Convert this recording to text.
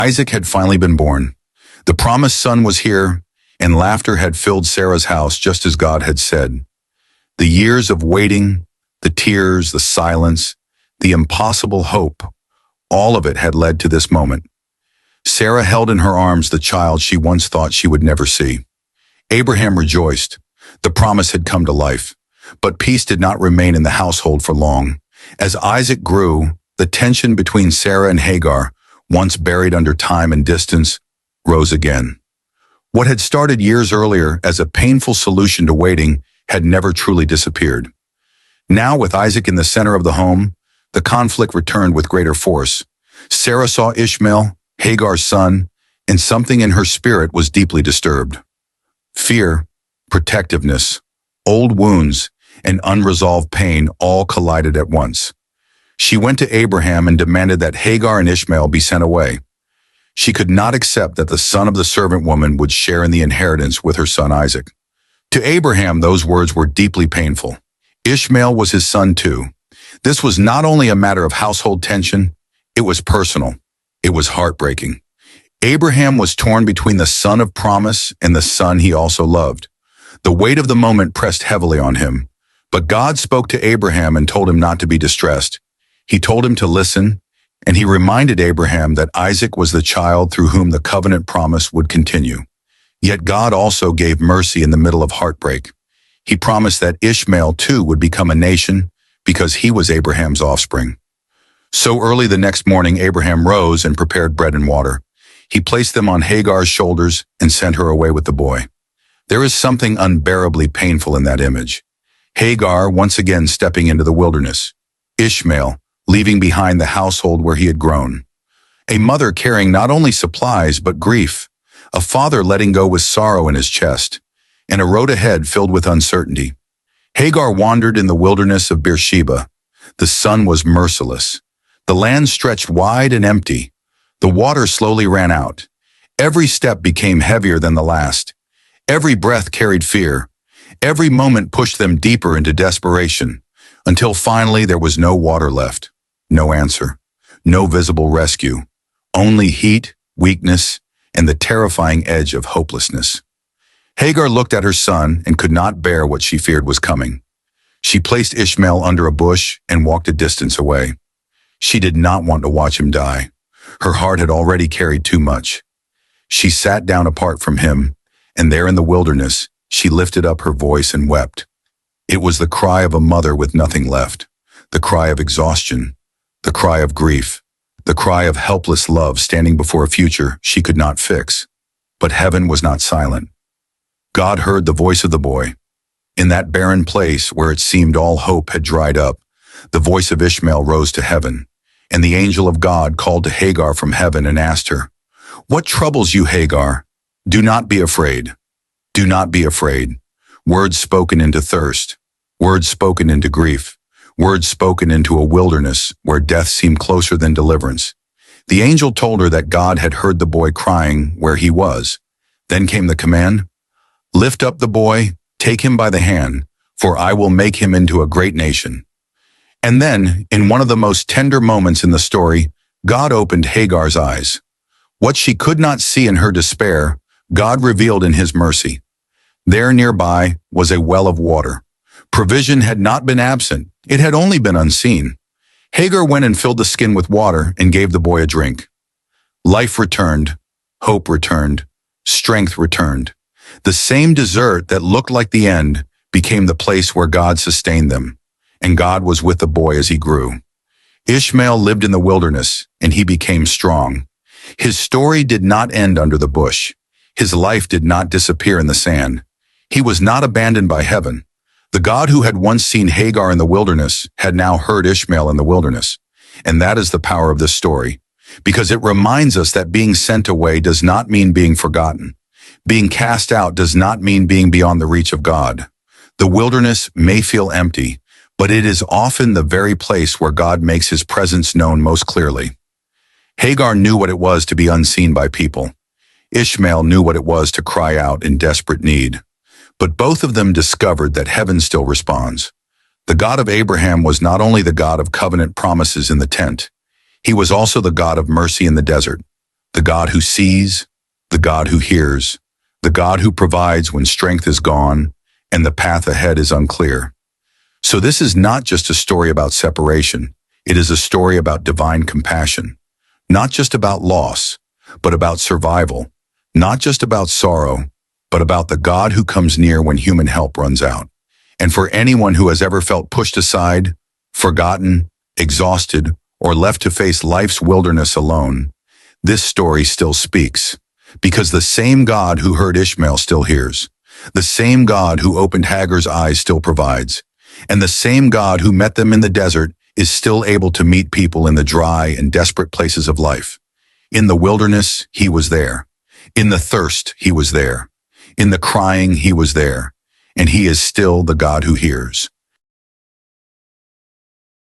Isaac had finally been born. The promised son was here, and laughter had filled Sarah's house just as God had said. The years of waiting, the tears, the silence, the impossible hope, all of it had led to this moment. Sarah held in her arms the child she once thought she would never see. Abraham rejoiced. The promise had come to life. But peace did not remain in the household for long. As Isaac grew, the tension between Sarah and Hagar, once buried under time and distance, rose again. What had started years earlier as a painful solution to waiting had never truly disappeared. Now, with Isaac in the center of the home, the conflict returned with greater force. Sarah saw Ishmael, Hagar's son, and something in her spirit was deeply disturbed. Fear, protectiveness, old wounds, and unresolved pain all collided at once. She went to Abraham and demanded that Hagar and Ishmael be sent away. She could not accept that the son of the servant woman would share in the inheritance with her son Isaac. To Abraham, those words were deeply painful. Ishmael was his son too. This was not only a matter of household tension, it was personal. It was heartbreaking. Abraham was torn between the son of promise and the son he also loved. The weight of the moment pressed heavily on him, but God spoke to Abraham and told him not to be distressed. He told him to listen, and he reminded Abraham that Isaac was the child through whom the covenant promise would continue. Yet God also gave mercy in the middle of heartbreak. He promised that Ishmael too would become a nation because he was Abraham's offspring. So early the next morning, Abraham rose and prepared bread and water. He placed them on Hagar's shoulders and sent her away with the boy. There is something unbearably painful in that image. Hagar once again stepping into the wilderness. Ishmael leaving behind the household where he had grown. A mother carrying not only supplies but grief. A father letting go with sorrow in his chest. And a road ahead filled with uncertainty. Hagar wandered in the wilderness of Beersheba. The sun was merciless. The land stretched wide and empty. The water slowly ran out. Every step became heavier than the last. Every breath carried fear. Every moment pushed them deeper into desperation, until finally there was no water left. No answer. No visible rescue. Only heat, weakness, and the terrifying edge of hopelessness. Hagar looked at her son and could not bear what she feared was coming. She placed Ishmael under a bush and walked a distance away. She did not want to watch him die. Her heart had already carried too much. She sat down apart from him, and there in the wilderness, she lifted up her voice and wept. It was the cry of a mother with nothing left, the cry of exhaustion, the cry of grief, the cry of helpless love standing before a future she could not fix. But heaven was not silent. God heard the voice of the boy. In that barren place where it seemed all hope had dried up, the voice of Ishmael rose to heaven, and the angel of God called to Hagar from heaven and asked her, "What troubles you, Hagar? Do not be afraid. Do not be afraid." Words spoken into thirst, words spoken into grief, words spoken into a wilderness where death seemed closer than deliverance. The angel told her that God had heard the boy crying where he was. Then came the command, "Lift up the boy, take him by the hand, for I will make him into a great nation." And then, in one of the most tender moments in the story, God opened Hagar's eyes. What she could not see in her despair, God revealed in his mercy. There nearby was a well of water. Provision had not been absent, it had only been unseen. Hagar went and filled the skin with water and gave the boy a drink. Life returned, hope returned, strength returned. The same desert that looked like the end became the place where God sustained them, and God was with the boy as he grew. Ishmael lived in the wilderness, and he became strong. His story did not end under the bush. His life did not disappear in the sand. He was not abandoned by heaven. The God who had once seen Hagar in the wilderness had now heard Ishmael in the wilderness. And that is the power of this story, because it reminds us that being sent away does not mean being forgotten. Being cast out does not mean being beyond the reach of God. The wilderness may feel empty, but it is often the very place where God makes his presence known most clearly. Hagar knew what it was to be unseen by people. Ishmael knew what it was to cry out in desperate need. But both of them discovered that heaven still responds. The God of Abraham was not only the God of covenant promises in the tent, he was also the God of mercy in the desert. The God who sees, the God who hears, the God who provides when strength is gone and the path ahead is unclear. So this is not just a story about separation. It is a story about divine compassion. Not just about loss, but about survival. Not just about sorrow, but about the God who comes near when human help runs out. And for anyone who has ever felt pushed aside, forgotten, exhausted, or left to face life's wilderness alone, this story still speaks. Because the same God who heard Ishmael still hears. The same God who opened Hagar's eyes still provides. And the same God who met them in the desert is still able to meet people in the dry and desperate places of life. In the wilderness, he was there. In the thirst, he was there. In the crying, he was there. And he is still the God who hears.